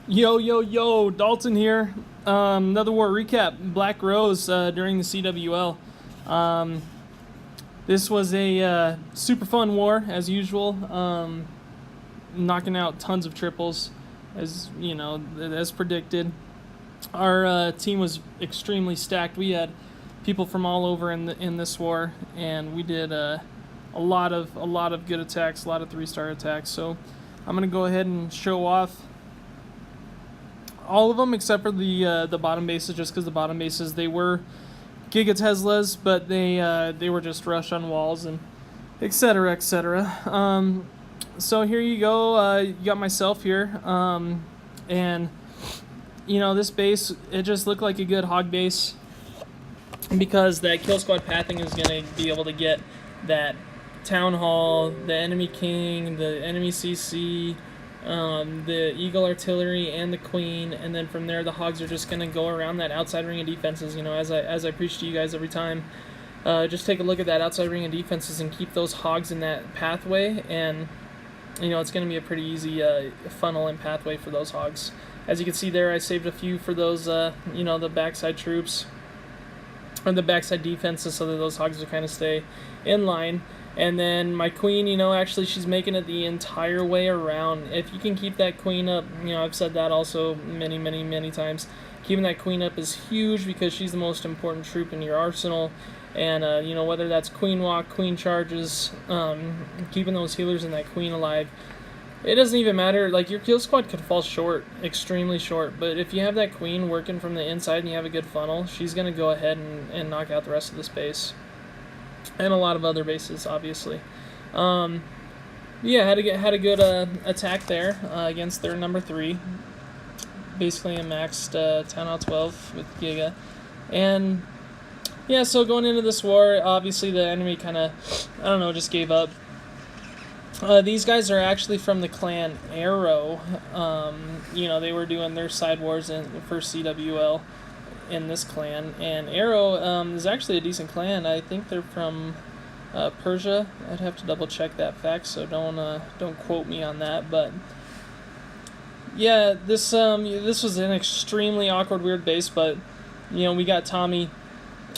Yo, yo, yo, Dalton here. Another war recap. Black Rose during the CWL. Um, this was a super fun war, as usual. Knocking out tons of triples, as you know, as predicted. Our team was extremely stacked. We had people from all over in this war, and we did a lot of good attacks, a lot of 3-star attacks. So I'm gonna go ahead and show off all of them except for the bottom bases, just because the bottom bases, they were Giga Teslas, but they were just rush on walls and etc. etc. So here you go. You got myself here, and this base, it just looked like a good hog base because that kill squad pathing is gonna be able to get that town hall, the enemy king, the enemy CC, the Eagle artillery, and the Queen, and then from there the hogs are just gonna go around that outside ring of defenses. As I preach to you guys every time, just take a look at that outside ring of defenses and keep those hogs in that pathway, and it's gonna be a pretty easy funnel and pathway for those hogs. As you can see there, I saved a few for those, the backside troops or the backside defenses, so that those hogs will kind of stay in line. And then my queen, actually she's making it the entire way around. If you can keep that queen up, I've said that also many, many, many times. Keeping that queen up is huge because she's the most important troop in your arsenal. And, whether that's queen walk, queen charges, keeping those healers and that queen alive, it doesn't even matter. Like, your kill squad could fall short, extremely short, but if you have that queen working from the inside and you have a good funnel, she's going to go ahead and knock out the rest of this base. And a lot of other bases, obviously. Had a good attack there against their number 3. Basically a maxed 10 out of 12 with Giga. And, so going into this war, obviously the enemy kind of, just gave up. These guys are actually from the clan Arrow. They were doing their side wars for CWL in this clan, and Arrow is actually a decent clan. I think they're from Persia. I'd have to double check that fact, so don't quote me on that. But yeah, this was an extremely awkward, weird base, but we got Tommy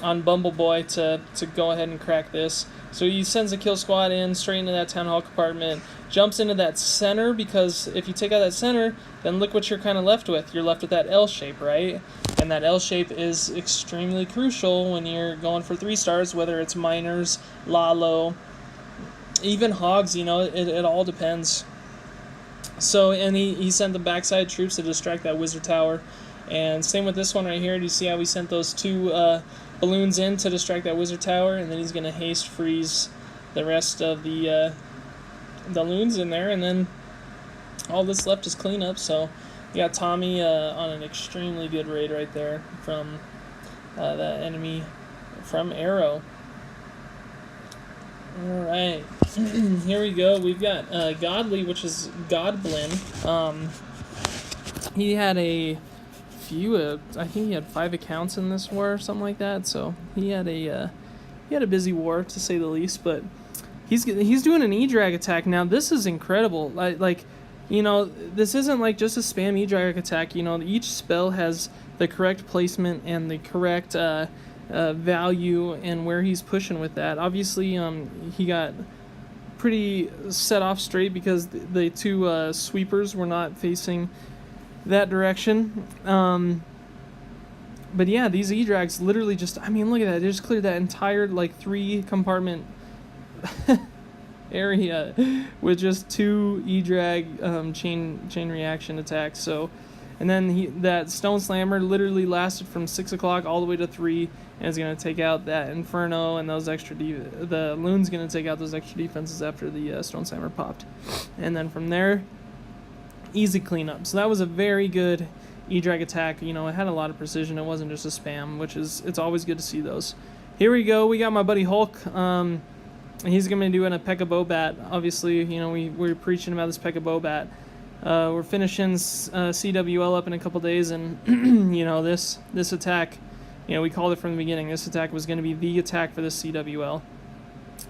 on Bumbleboy to go ahead and crack this. So he sends a kill squad in straight into that town hall compartment, jumps into that center, because if you take out that center, then look what you're kind of left with. You're left with that L shape, right? And that L shape is extremely crucial when you're going for 3 stars, whether it's miners, Lalo, even hogs, it all depends. So, and he sent the backside troops to distract that wizard tower. And same with this one right here. Do you see how we sent those 2 balloons in to distract that wizard tower, and then he's going to haste freeze the rest of the loons in there, and then all that's left is cleanup. So you got Tommy on an extremely good raid right there from that enemy from Arrow. Alright, here we go. We've got Godly, which is Godblin. He had a few, I think he had 5 accounts in this war or something like that, so he had a busy war, to say the least. But he's doing an E-Drag attack now. This is incredible. This isn't like just a spam E-Drag attack. Each spell has the correct placement and the correct value and where he's pushing with that. Obviously, he got pretty set off straight because the 2 sweepers were not facing that direction. But yeah, these E-Drags literally just, look at that. They just cleared that entire 3 compartment area with just 2 E-Drag chain reaction attacks. So, and then that Stone Slammer literally lasted from 6 o'clock all the way to 3, and is going to take out that Inferno and those extra the Loon's going to take out those extra defenses after the Stone Slammer popped. And then from there, easy cleanup. So that was a very good E-Drag attack. It had a lot of precision. It wasn't just a spam, it's always good to see those. Here we go. We got my buddy Hulk. He's going to be doing a P.E.K.K.A. Bobat. Obviously, we're preaching about this P.E.K.K.A. Bobat. We're finishing CWL up in a couple days, and this attack, we called it from the beginning. This attack was going to be the attack for the CWL,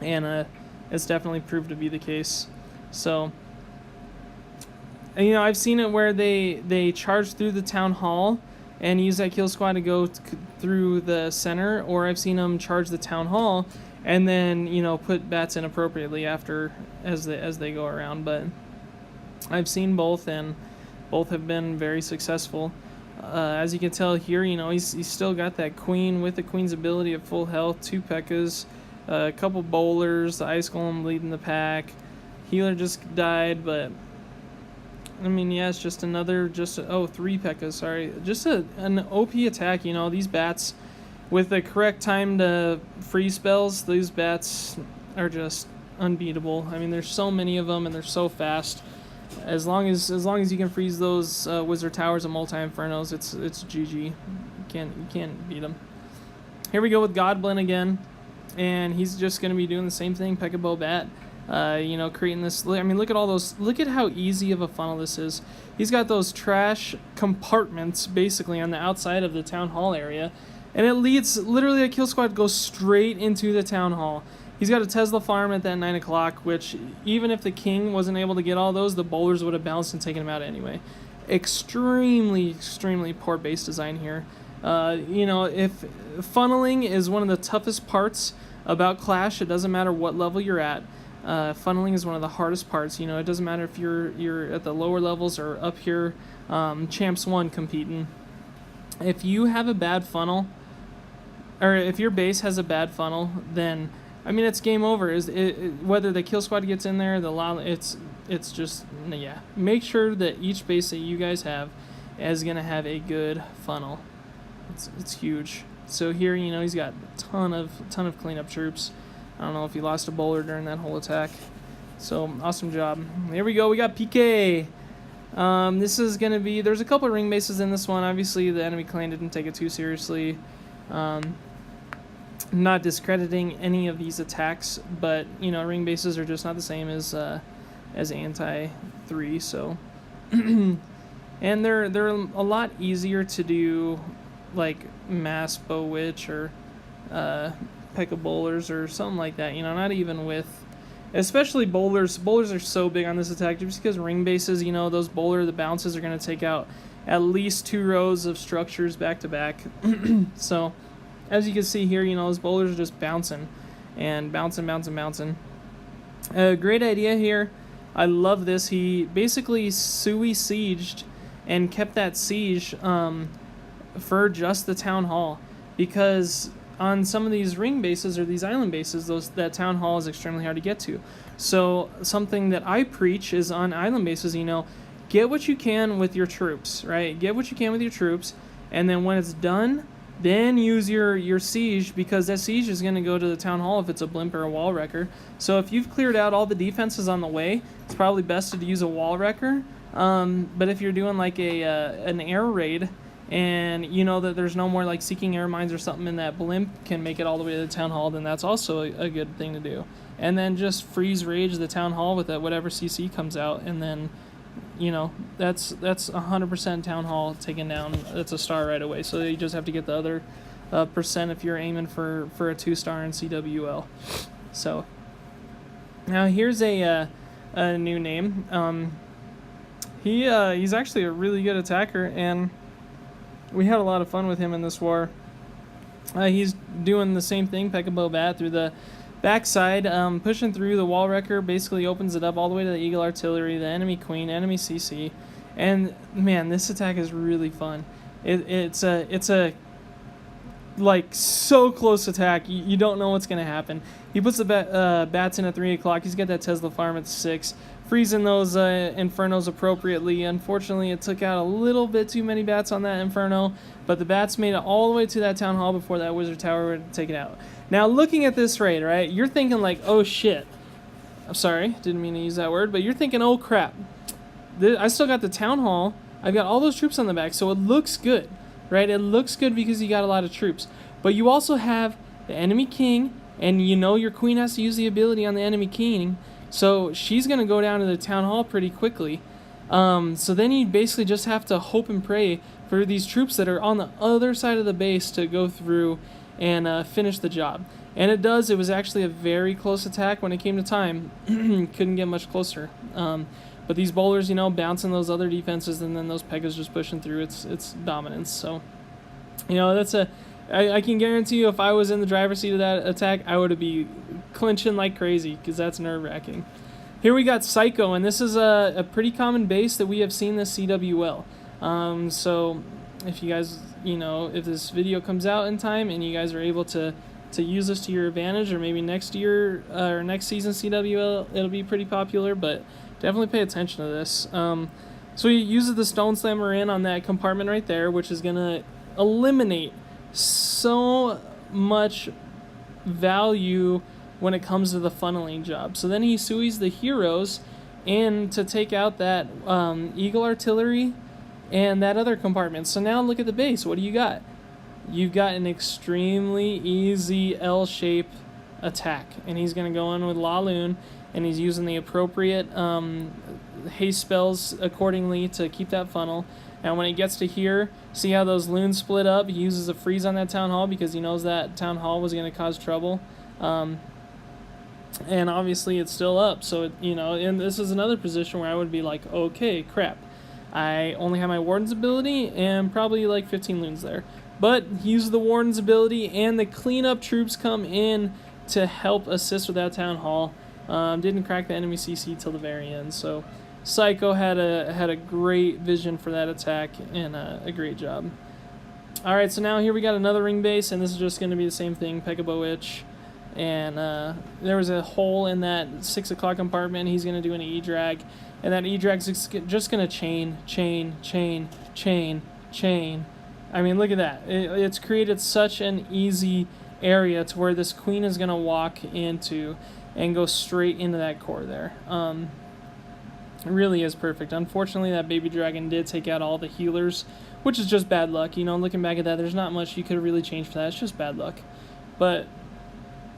and it's definitely proved to be the case. So I've seen it where they charge through the town hall and use that kill squad to go through the center, or I've seen them charge the town hall and then put bats in appropriately after as they go around. But I've seen both, and both have been very successful. As you can tell here, he's still got that queen with the queen's ability at full health, 2 P.E.K.K.A.s, a couple bowlers, the ice golem leading the pack. Healer just died, but it's just 3 P.E.K.K.A.s, sorry. Just an OP attack, these bats, with the correct time to freeze spells, these bats are just unbeatable. There's so many of them, and they're so fast. As long as you can freeze those wizard towers and multi-infernos, it's GG. You can't beat them. Here we go with Godblin again, and he's just going to be doing the same thing, Pekka-Bo Bat. Creating this. Look at all those. Look at how easy of a funnel this is. He's got those trash compartments basically on the outside of the town hall area, and it leads literally a kill squad goes straight into the town hall. He's got a Tesla farm at that 9 o'clock, which even if the king wasn't able to get all those, the bowlers would have bounced and taken him out anyway. Extremely poor base design here. If funneling is one of the toughest parts about Clash, it doesn't matter what level you're at. Funneling is one of the hardest parts. It doesn't matter if you're at the lower levels or up here, Champs 1 competing. If you have a bad funnel, or if your base has a bad funnel, then it's game over. Whether the kill squad gets in there, it's just Make sure that each base that you guys have is gonna have a good funnel. It's huge. So here, he's got a ton of cleanup troops. I don't know if he lost a bowler during that whole attack. So awesome job. Here we go. We got PK. This is gonna be. There's a couple of ring bases in this one. Obviously, the enemy clan didn't take it too seriously. Not discrediting any of these attacks, but ring bases are just not the same as anti 3. So, and they're a lot easier to do, like mass bow witch or P.E.K.K.A. bowlers or something like that. Not even with, especially bowlers. Bowlers are so big on this attack just because ring bases. Those the bounces are gonna take out at least 2 rows of structures back to back. So. As you can see here, those bowlers are just bouncing and bouncing. Great idea here. I love this. He basically Sui sieged and kept that siege for just the town hall, because on some of these ring bases or these island bases, that town hall is extremely hard to get to. So something that I preach is on island bases, get what you can with your troops, right? Get what you can with your troops, and then when it's done, then use your siege, because that siege is going to go to the town hall if it's a blimp or a wall wrecker. So if you've cleared out all the defenses on the way, it's probably best to use a wall wrecker. But if you're doing like an air raid, and that there's no more like seeking air mines or something, and that blimp can make it all the way to the town hall, then that's also a good thing to do. And then just freeze rage the town hall with whatever CC comes out, and then that's 100% town hall taken down. That's a star right away. So you just have to get the other percent if you're aiming for a 2-star in CWL. So now here's a new name. He's actually a really good attacker, and we had a lot of fun with him in this war. He's doing the same thing, Pekka-Bo Bat, through the backside, pushing through the wall wrecker, basically opens it up all the way to the Eagle Artillery, the enemy queen, enemy CC, and man, this attack is really fun. It's a like so close attack. You don't know what's gonna happen. He puts the bats in at 3 o'clock. He's got that Tesla farm at 6, freezing those infernos appropriately. Unfortunately, it took out a little bit too many bats on that inferno, but the bats made it all the way to that town hall before that wizard tower would take it out. Now, looking at this raid, right, you're thinking like, oh shit. I'm sorry, didn't mean to use that word, but you're thinking, oh crap. I still got the town hall. I've got all those troops on the back, so it looks good, right? It looks good because you got a lot of troops. But you also have the enemy king, and your queen has to use the ability on the enemy king, so she's going to go down to the town hall pretty quickly. So then you basically just have to hope and pray for these troops that are on the other side of the base to go through and finish the job. And it does. It was actually a very close attack when it came to time. Couldn't get much closer. But these bowlers, you know, bouncing those other defenses, and then those Pegas just pushing through. It's dominance. So, you know, I can guarantee you, if I was in the driver's seat of that attack, I would be clinching like crazy, because that's nerve-wracking. Here we got Psycho, and this is a pretty common base that we have seen this CWL. So if you guys, you know, if this video comes out in time and you guys are able to use this to your advantage, or maybe next year or next season CWL, it'll be pretty popular, but definitely pay attention to this. So he uses the Stone Slammer in on that compartment right there, which is going to eliminate so much value when it comes to the funneling job. So then he suis the heroes in to take out that Eagle Artillery and that other compartment. So now look at the base. What do you got? You've got an extremely easy L-shape attack, and he's going to go in with La Lune, and he's using the appropriate haste spells accordingly to keep that funnel. And when it gets to here, see how those loons split up? He uses a freeze on that Town Hall because he knows that Town Hall was going to cause trouble. And obviously it's still up, so you know, and this is another position where I would be like, okay, crap, I only have my Warden's ability and probably like 15 loons there, but he uses the Warden's ability, and the cleanup troops come in to help assist with that Town Hall. Didn't crack the enemy CC till the very end, so Psycho had a great vision for that attack, and a great job. Alright, so now here we got another ring base, and this is just going to be the same thing, Pekka-Bow-Witch. And there was a hole in that 6 o'clock compartment. He's going to do an E-Drag, and that E-Drag's just going to chain. I mean, look at that. It's created such an easy area to where this queen is going to walk into and go straight into that core there. It really is perfect. Unfortunately, that baby dragon did take out all the healers, which is just bad luck. You know, looking back at that, there's not much you could really change for that. It's just bad luck. But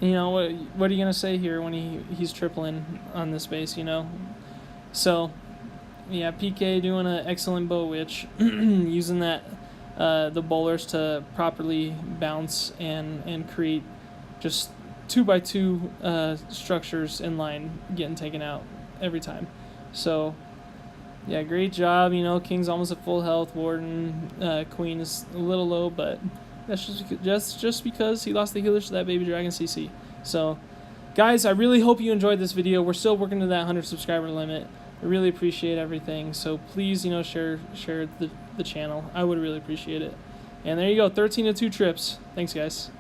you know, what are you going to say here when he's tripling on this base, you know? So, yeah, PK doing an excellent Bow-Witch, using that the bowlers to properly bounce and create just 2x2 structures in line getting taken out every time. So, yeah, great job. You know, King's almost at full health. Warden, Queen is a little low, but that's just because he lost the healers to that baby dragon CC. So, guys, I really hope you enjoyed this video. We're still working to that 100 subscriber limit. I really appreciate everything. So please, you know, share the channel. I would really appreciate it. And there you go, 13 to 2 trips. Thanks, guys.